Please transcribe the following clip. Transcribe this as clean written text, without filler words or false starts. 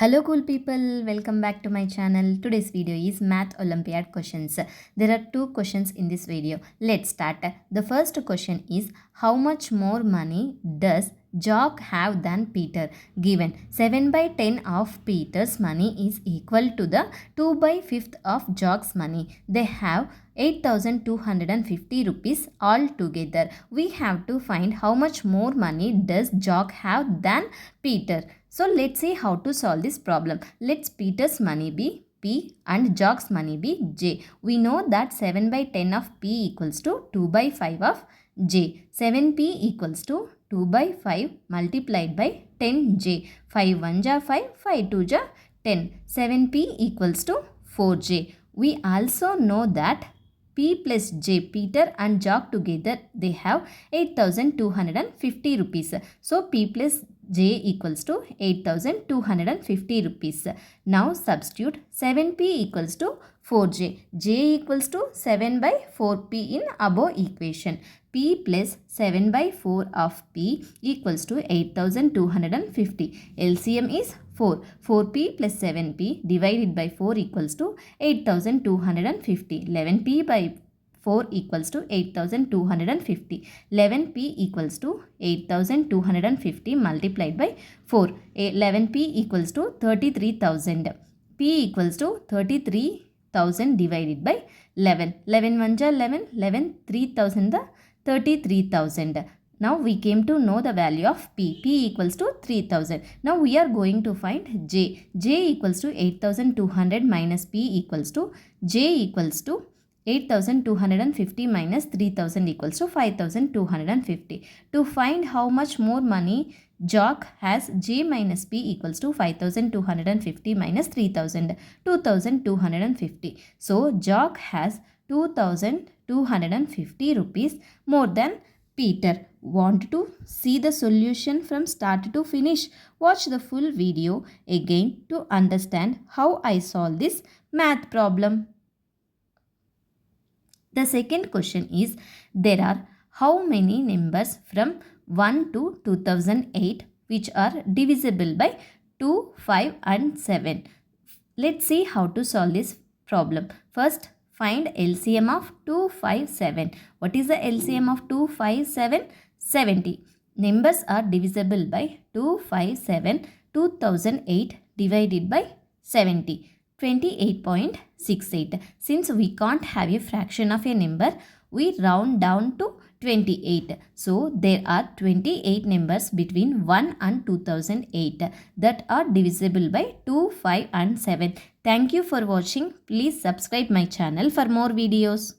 Hello cool people, welcome back to my channel. Today's video is Math Olympiad questions. There are two questions in this video. Let's start. The first question is, how much more money does Jock have than Peter? Given 7 by 10 of Peter's money is equal to the 2 by 5th of Jock's money. They have 8,250 rupees altogether. We have to find how much more money does Jock have than Peter. So let's see how to solve this problem. Let's Peter's money be P and Jock's money be J. We know that 7 by 10 of P equals to 2 by 5 of J. 7P equals to 2 by 5 multiplied by 10J. 5 1 ja 5, 5 2 ja 10. 7P equals to 4J. We also know that P plus J, Peter and Jock together, they have 8,250 rupees. So P plus J equals to 8,250 rupees. Now substitute 7P equals to 4J. J equals to 7 by 4P in above equation. P plus 7 by 4 of P equals to 8,250. LCM is 4. 4P plus 7P divided by 4 equals to 8,250. 11P by 4 equals to 8,250. 11P equals to 8,250 multiplied by 4. 11P equals to 33,000. P equals to 33,000 divided by 11. 11 1 ja 11. 11 3,000 the 33,000. Now we came to know the value of P. P equals to 3000. Now we are going to find J. J equals to 8200 minus P equals to J equals to 8,250 minus 3,000 equals to 5,250. To find how much more money Jock has, J minus P equals to 5,250 minus 3,000, 2,250. So Jock has 2,250 rupees more than Peter. Want to see the solution from start to finish? Watch the full video again to understand how I solve this math problem. The second question is, there are how many numbers from 1 to 2008 which are divisible by 2, 5 and 7. Let's see how to solve this problem. First, find LCM of 2, 5, 7. What is the LCM of 2, 5, 7? 70. Numbers are divisible by 2, 5, 7. 2008 divided by 70. 28.68. Since we can't have a fraction of a number, we round down to 28. So there are 28 numbers between 1 and 2008 that are divisible by 2, 5 and 7. Thank you for watching. Please subscribe my channel for more videos.